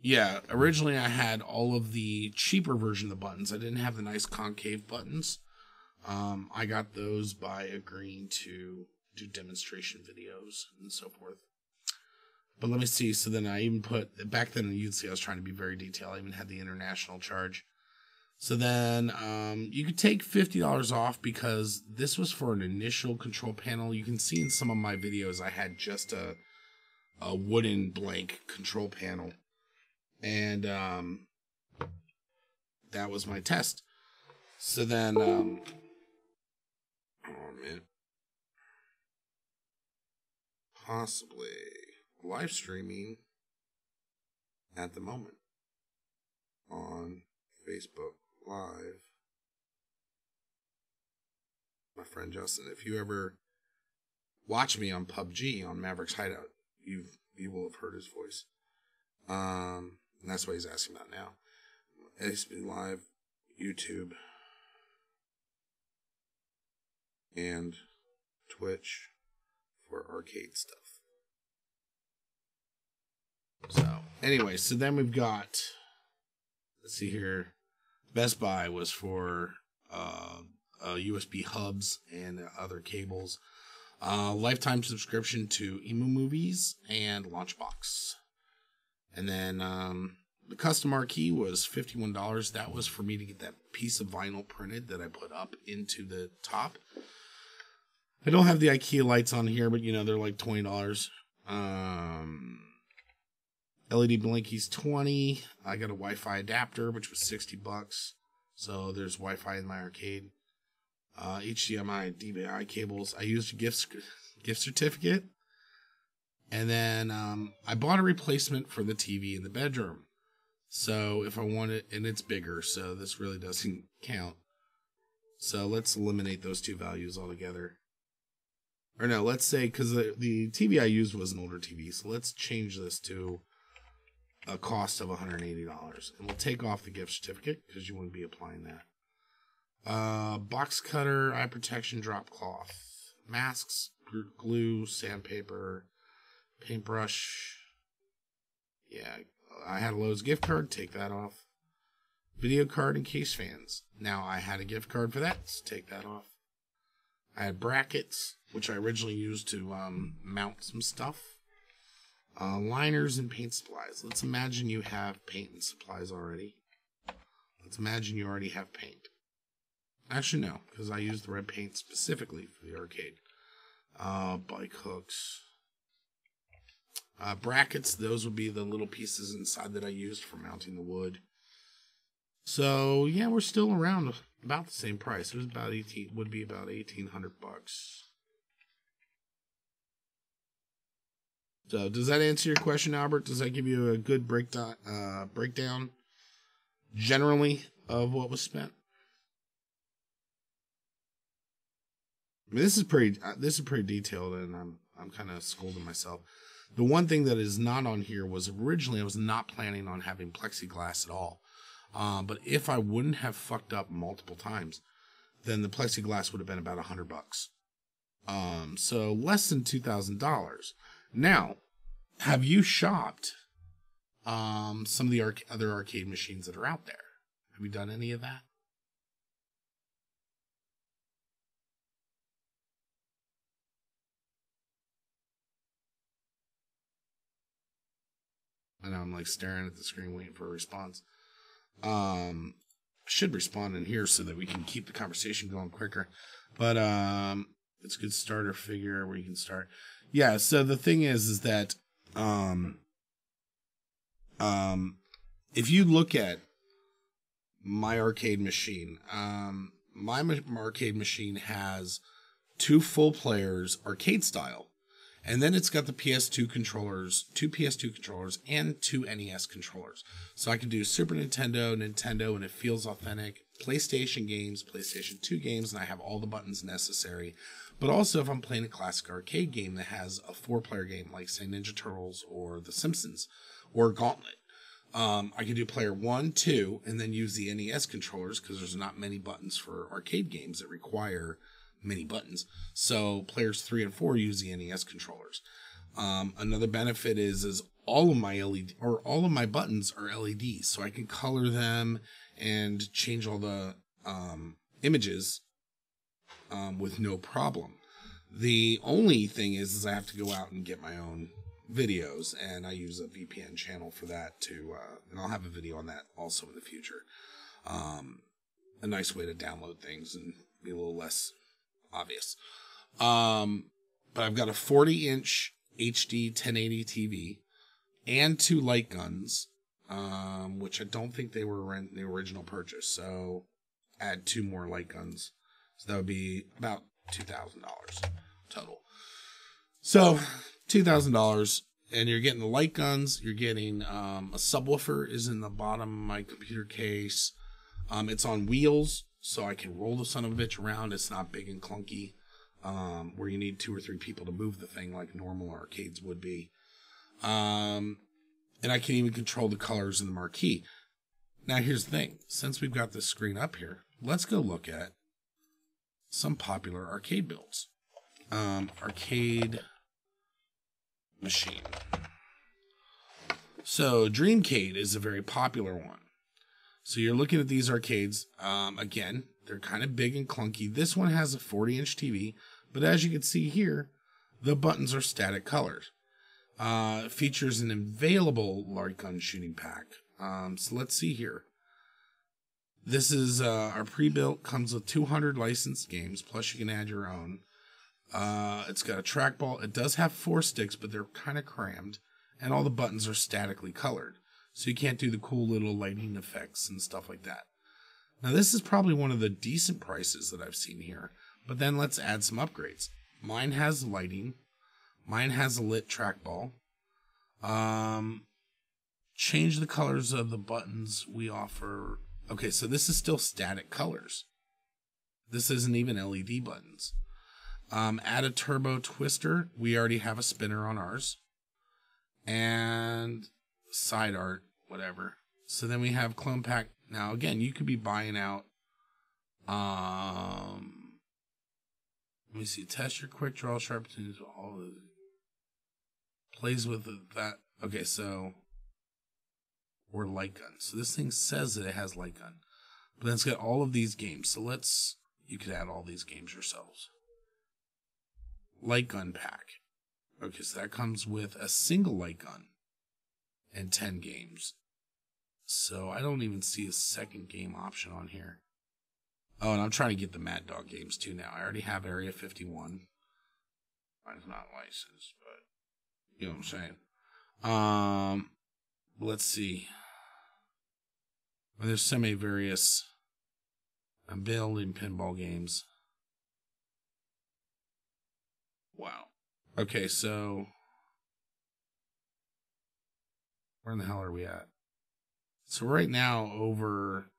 yeah, originally I had all of the cheaper version of the buttons. I didn't have the nice concave buttons. I got those by agreeing to do demonstration videos and so forth. But let me see. So then I even put, back then you'd see I was trying to be very detailed. I even had the international charge. So then you could take $50 off because this was for an initial control panel. You can see in some of my videos I had just a wooden blank control panel. And that was my test. So then, oh man, possibly live streaming at the moment on Facebook Live. My friend Justin, if you ever watch me on PUBG on Maverick's Hideout, you will have heard his voice. And that's what he's asking about now. Facebook Live, YouTube, and Twitch for arcade stuff. So, anyway, so then we've got, let's see here, Best Buy was for USB hubs and other cables. Lifetime subscription to Emu Movies and Launchbox. And then the custom marquee was $51. That was for me to get that piece of vinyl printed that I put up into the top. I don't have the IKEA lights on here, but they're like $20. LED blinkies $20. I got a Wi-Fi adapter, which was $60. So there's Wi-Fi in my arcade. HDMI, DVI cables. I used a gift certificate. And then I bought a replacement for the TV in the bedroom. So if I want it, and it's bigger, so this really doesn't count. So let's eliminate those two values altogether. Or no, let's say, because the TV I used was an older TV, so let's change this to a cost of $180. And we'll take off the gift certificate, because you wouldn't be applying that. Box cutter, eye protection, drop cloth, masks, glue, sandpaper, paintbrush. Yeah, I had a Lowe's gift card. Take that off. Video card and case fans. Now, I had a gift card for that, so take that off. I had brackets, which I originally used to mount some stuff. Liners and paint supplies. Let's imagine you have paint and supplies already. Let's imagine you already have paint. Actually, no, because I used the red paint specifically for the arcade. Bike hooks. Brackets, those would be the little pieces inside that I used for mounting the wood. So, yeah, we're still around about the same price. It was about would be about $1,800. So, does that answer your question, Albert? Does that give you a good breakdown generally of what was spent? I mean, this is pretty detailed, and I'm kind of scolding myself. The one thing that is not on here was originally I was not planning on having plexiglass at all. But if I wouldn't have fucked up multiple times, then the plexiglass would have been about $100. So less than $2,000. Now, have you shopped some of the other arcade machines that are out there? Have you done any of that? I know I'm like staring at the screen waiting for a response. Should respond in here so that we can keep the conversation going quicker. But it's a good starter figure where you can start. Yeah, so the thing is that if you look at my arcade machine, my arcade machine has 2 full players arcade style. And then it's got the PS2 controllers, 2 PS2 controllers, and 2 NES controllers. So I can do Super Nintendo, and it feels authentic. PlayStation games, PlayStation 2 games, and I have all the buttons necessary. But also if I'm playing a classic arcade game that has a 4-player game, like say Ninja Turtles or The Simpsons or Gauntlet, I can do player 1, 2, and then use the NES controllers because there's not many buttons for arcade games that require many buttons. So players 3 and 4 use the NES controllers. Another benefit is all of my buttons are LEDs, so I can color them and change all the images with no problem. The only thing is I have to go out and get my own videos, and I use a VPN channel for that too. And I'll have a video on that also in the future. A nice way to download things and be a little less obvious. But I've got a 40-inch HD 1080 TV and 2 light guns, which I don't think they were in the original purchase. So add 2 more light guns. So that would be about $2,000 total. So $2,000, and you're getting the light guns. You're getting a subwoofer is in the bottom of my computer case. It's on wheels, so I can roll the son of a bitch around. It's not big and clunky, where you need 2 or 3 people to move the thing like normal arcades would be. And I can even control the colors in the marquee. Now, here's the thing. Since we've got this screen up here, let's go look at some popular arcade builds. Arcade machine. So, Dreamcade is a very popular one. So you're looking at these arcades. Again, they're kind of big and clunky. This one has a 40-inch TV, but as you can see here, the buttons are static colors. Features an available light gun shooting pack. So let's see here. This is our pre-built, comes with 200 licensed games, plus you can add your own. It's got a trackball. It does have 4 sticks, but they're kind of crammed, and all the buttons are statically colored. So you can't do the cool little lighting effects and stuff like that. Now, this is probably one of the decent prices that I've seen here. But then let's add some upgrades. Mine has lighting. Mine has a lit trackball. Change the colors of the buttons we offer. Okay, so this is still static colors. This isn't even LED buttons. Add a turbo twister. We already have a spinner on ours. And side art, whatever. So then we have clone pack. Now again, you could be buying out let me see, test your quick draw sharp tunes, all of plays with that. Okay, so or light gun. So this thing says that it has light gun. But then it's got all of these games. So you could add all these games yourselves. Light gun pack. Okay, so that comes with a single light gun and 10 games. So I don't even see a second game option on here. Oh, and I'm trying to get the Mad Dog games too now. I already have Area 51. Mine's not licensed, but you know what I'm saying. Let's see. Well, there's so many various building pinball games. Wow. Okay, so where in the hell are we at? So right now, over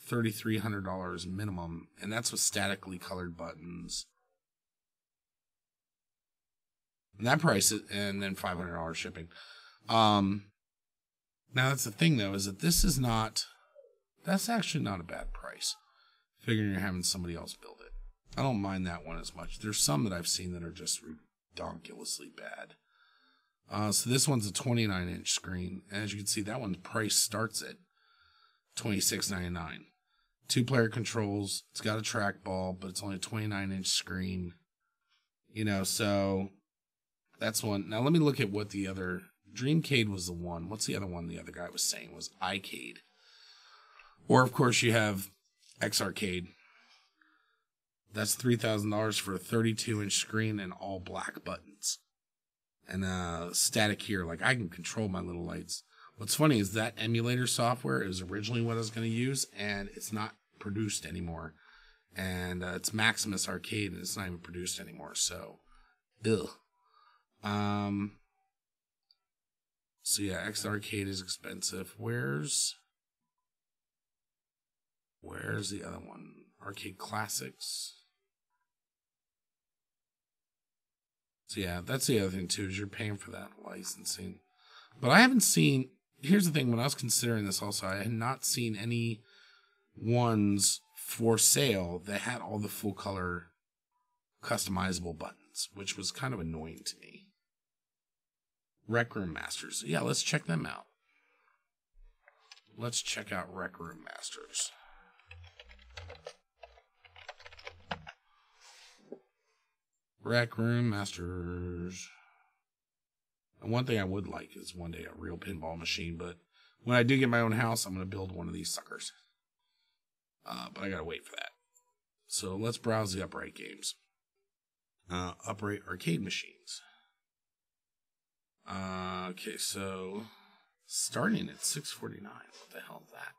$3,300 minimum, and that's with statically colored buttons. And that price, and then $500 shipping. Now that's the thing though, is that that's actually not a bad price. Figuring you're having somebody else build it. I don't mind that one as much. There's some that I've seen that are just ridiculously bad. So this one's a 29-inch screen. And as you can see, that one's price starts at $26.99. 2-player controls. It's got a trackball, but it's only a 29-inch screen. You know, so that's one. Now let me look at what the other... Dreamcade was the one. What's the other one the other guy was saying was iCade. Or, of course, you have X-Arcade. That's $3,000 for a 32-inch screen and all black buttons. And static here, like I can control my little lights. What's funny is that emulator software is originally what I was going to use, and it's not produced anymore. And it's Maximus Arcade, and it's not even produced anymore. So, ugh. So yeah, X-Arcade is expensive. Where's the other one? Arcade Classics. So yeah, that's the other thing too, is you're paying for that licensing. But I haven't seen, here's the thing, when I was considering this also, I had not seen any ones for sale that had all the full color customizable buttons, which was kind of annoying to me. Rec Room Masters. Yeah, let's check them out. Let's check out Rec Room Masters. Rec Room Masters. And one thing I would like is one day a real pinball machine, but when I do get my own house, I'm going to build one of these suckers. But I got to wait for that. So let's browse the Upright games. Upright arcade machines. Okay, so starting at $649. What the hell is that?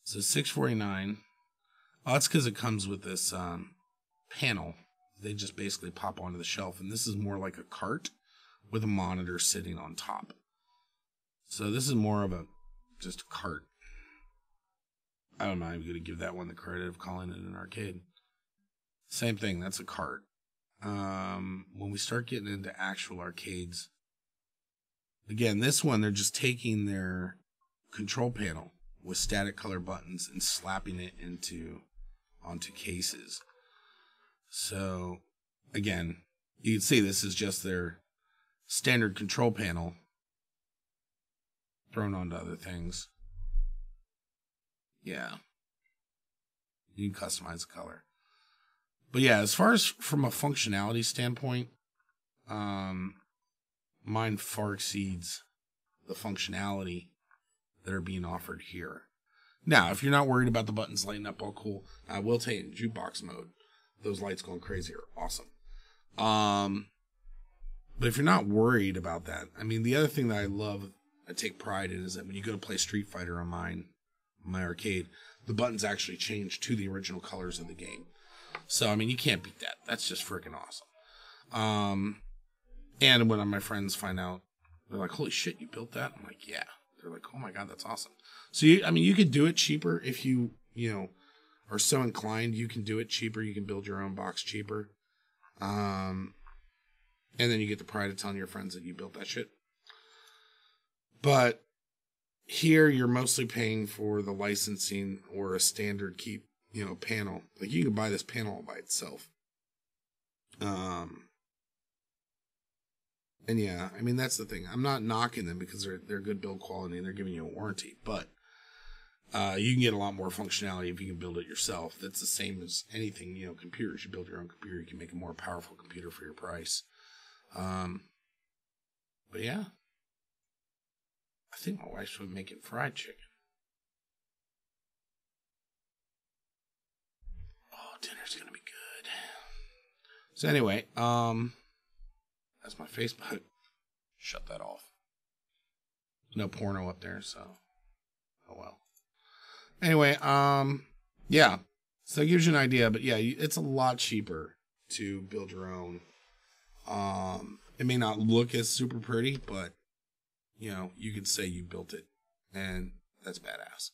So $649. Oh, that's because it comes with this panel. They just basically pop onto the shelf, and this is more like a cart with a monitor sitting on top. So this is more of just a cart. I don't know. I'm going to give that one the credit of calling it an arcade. Same thing. That's a cart. When we start getting into actual arcades, again, this one, they're just taking their control panel with static color buttons and slapping it onto cases. So, again, you can see this is just their standard control panel thrown onto other things. Yeah. You can customize the color. But yeah, as far as from a functionality standpoint, mine far exceeds the functionality that are being offered here. Now, if you're not worried about the buttons lighting up all cool, I will tell you in jukebox mode, those lights going crazy are awesome. But if you're not worried about that, I mean, the other thing that I take pride in is that when you go to play Street Fighter on my arcade, the buttons actually change to the original colors of the game. So, I mean, you can't beat that. That's just freaking awesome. And when my friends find out, they're like, holy shit, you built that? I'm like, yeah. They're like, oh my God, that's awesome. So, you could do it cheaper if you are so inclined. You can do it cheaper. You can build your own box cheaper. And then you get the pride of telling your friends that you built that shit. But here, you're mostly paying for the licensing or a standard panel. Like, you can buy this panel all by itself. And yeah, I mean, that's the thing. I'm not knocking them because they're good build quality and they're giving you a warranty. But you can get a lot more functionality if you can build it yourself. That's the same as anything, computers. You build your own computer, you can make a more powerful computer for your price. But yeah. I think my wife's making fried chicken. Oh, dinner's gonna be good. So anyway, that's my Facebook. Shut that off. No porno up there, so oh well. Anyway, yeah. So it gives you an idea, but yeah, it's a lot cheaper to build your own. It may not look as super pretty, but you could say you built it, and that's badass.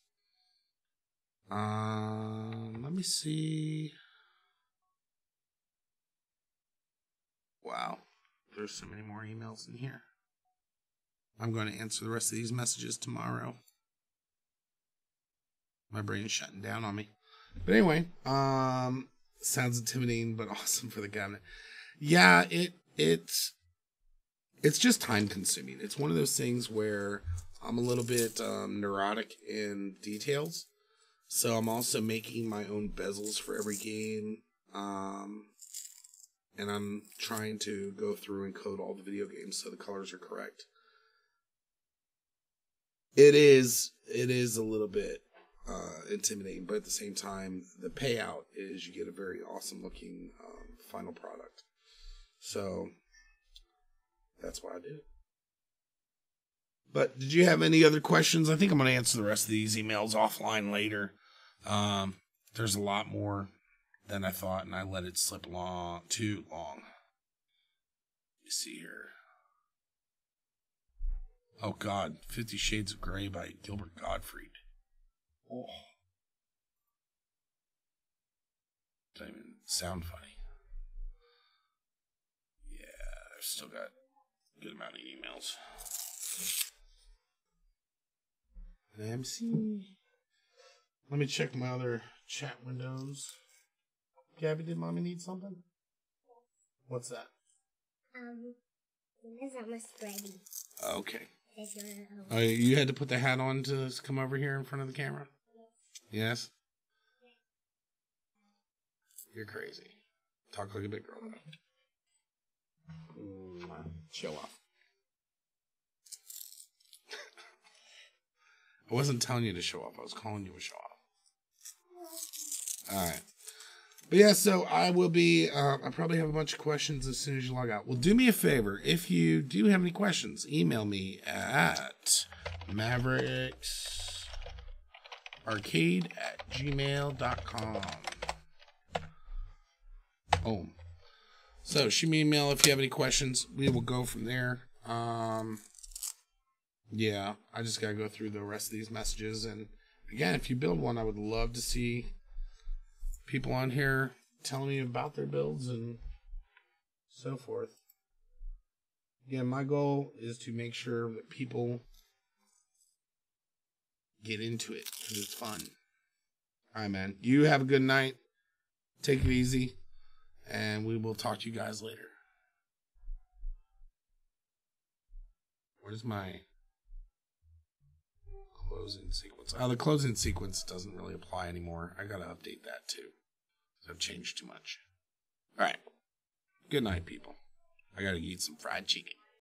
Let me see. Wow. there's so many more emails in here. I'm going to answer the rest of these messages tomorrow. My brain's shutting down on me. But anyway, sounds intimidating, but awesome for the cabinet. Yeah, it's just time consuming. It's one of those things where I'm a little bit neurotic in details. So I'm also making my own bezels for every game. And I'm trying to go through and code all the video games so the colors are correct. It is a little bit intimidating, but at the same time, the payout is you get a very awesome looking final product. So that's why I did it. But did you have any other questions? I think I'm going to answer the rest of these emails offline later. There's a lot more than I thought, and I let it slip too long. Let me see here. Oh, God. 50 Shades of Grey by Gilbert Gottfried. Oh. Doesn't even sound funny. Yeah, I've still got a good amount of emails. MC. Let me check my other chat windows. Gabby, did Mommy need something? What's that? It's almost ready. Okay. You had to put the hat on to come over here in front of the camera? Yes? You're crazy. Talk like a big girl. Show off. I wasn't telling you to show off. I was calling you a show off. All right. But yeah, so I will be, I probably have a bunch of questions as soon as you log out. Well, do me a favor. If you do have any questions, email me at mavericksarcade@gmail.com. Oh. So shoot me an email if you have any questions. We will go from there. Yeah, I just got to go through the rest of these messages. And again, if you build one, I would love to see people on here telling me about their builds and so forth. Again, my goal is to make sure that people get into it because it's fun. All right, man. You have a good night. Take it easy. And we will talk to you guys later. Where's my closing sequence? Oh, the closing sequence doesn't really apply anymore. I got to update that too. I've changed too much. All right. Good night, people. I got to eat some fried chicken.